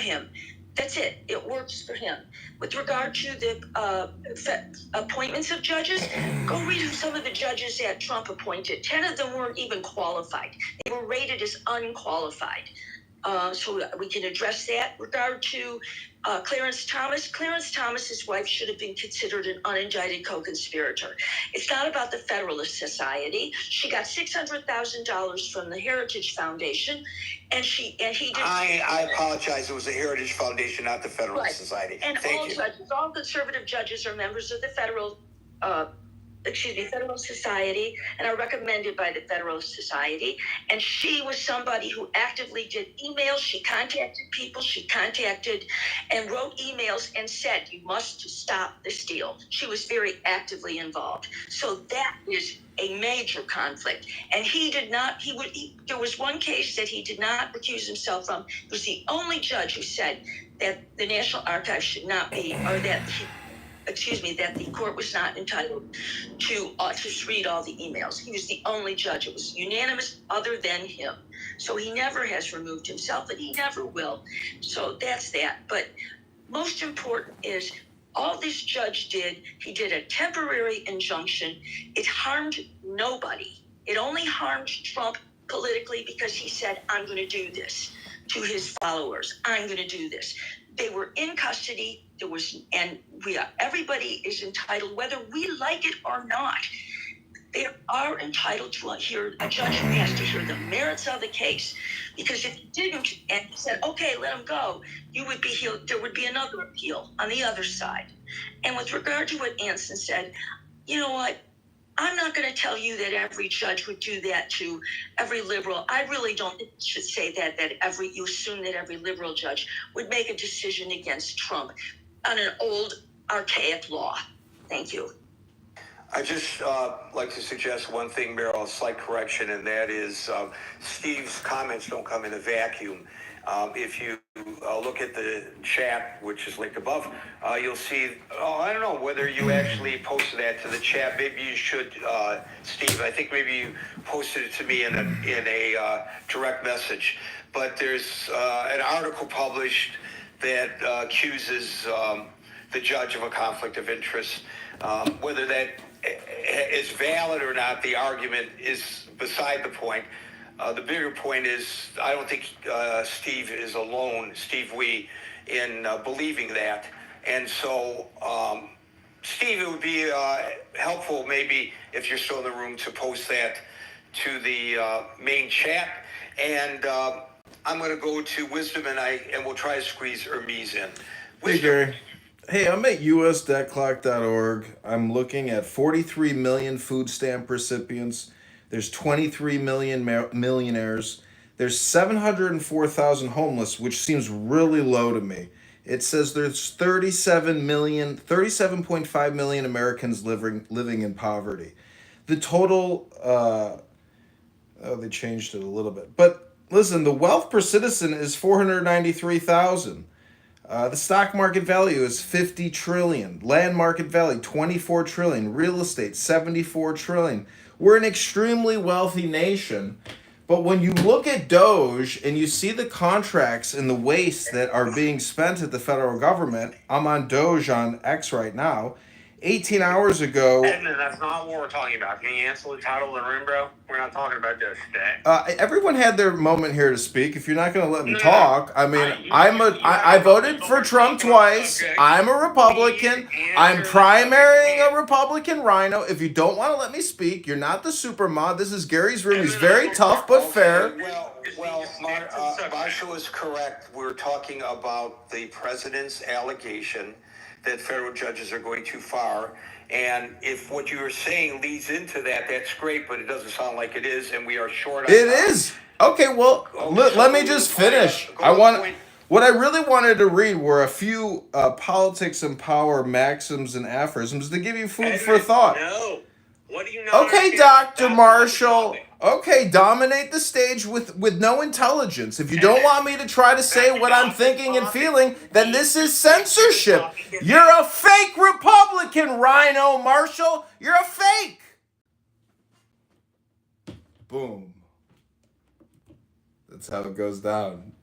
him. That's it. It works for him. With regard to the appointments of judges, go read who some of the judges that Trump appointed. 10 of them weren't even qualified. They were rated as unqualified. So we can address that. Regard to Clarence Thomas's wife should have been considered an unindicted co-conspirator. It's not about the Federalist Society. She got $600,000 from the Heritage Foundation, and he did. I apologize. It was the Heritage Foundation, not the Federalist Society. And all conservative judges are members of the Federal Society and are recommended by the Federalist Society. And she was somebody who actively did emails. She contacted people. She contacted and wrote emails and said, you must stop this deal. She was very actively involved. So that is a major conflict. And there was one case that he did not recuse himself from. He was the only judge who said that the National Archives should not be, or that the court was not entitled to just read all the emails. He was the only judge. It was unanimous other than him. So he never has removed himself, and he never will. So that's that. But most important is all this judge did, he did a temporary injunction. It harmed nobody. It only harmed Trump politically because he said, I'm going to do this to his followers. I'm going to do this. They were in custody. Everybody is entitled, whether we like it or not, they are entitled to hear a judge who has to hear the merits of the case. Because if you didn't and said, okay, let him go, there would be another appeal on the other side. And with regard to what Anson said, you know what? I'm not going to tell you that every judge would do that to every liberal. I really don't should say that you assume that every liberal judge would make a decision against Trump on an old, archaic law. Thank you. I just like to suggest one thing, Meryl, a slight correction, and that is Steve's comments don't come in a vacuum. If you look at the chat, which is linked above, you'll see, I don't know whether you actually posted that to the chat. Maybe you should, Steve. I think maybe you posted it to me in a direct message. But there's an article published that accuses the judge of a conflict of interest. Whether that is valid or not, the argument is beside the point. The bigger point is, I don't think Steve is alone, Steve Wee, in believing that. And so, Steve, it would be helpful maybe if you're still in the room to post that to the main chat. And I'm going to go to Wisdom, and we'll try to squeeze Hermes in. Wisdom. Hey, Gary. Hey, I'm at usdebtclock.org. I'm looking at 43 million food stamp recipients. There's 23 million millionaires. There's 704,000 homeless, which seems really low to me. It says there's 37.5 million Americans living in poverty. The total, they changed it a little bit. But listen, the wealth per citizen is 493,000. The stock market value is 50 trillion. Land market value, 24 trillion. Real estate, 74 trillion. We're an extremely wealthy nation. But when you look at Doge and you see the contracts and the waste that are being spent at the federal government, I'm on Doge on X right now. 18 hours ago... Edmund, that's not what we're talking about. Can you answer the title of the room, bro? We're not talking about Doge today. Everyone had their moment here to speak. If you're not going to let me talk, I mean, I voted for Trump twice. Okay. I'm a Republican. I'm primarying a Republican rhino. If you don't want to let me speak, you're not the super mod. This is Gary's room. He's very tough but fair. Well, Marshall is correct. We're talking about the president's allegation that federal judges are going too far. And if what you were saying leads into that, that's great, but it doesn't sound like it is, and we are short on it time. Is. Okay, well, let me just finish. What I really wanted to read were a few politics and power maxims and aphorisms to give you food for thought. No. What do you know? Okay, Dr. Marshall. Okay, dominate the stage with no intelligence. If you don't want me to try to say what I'm thinking and feeling, then this is censorship. You're a fake Republican, Rhino Marshall. You're a fake. Boom. That's how it goes down.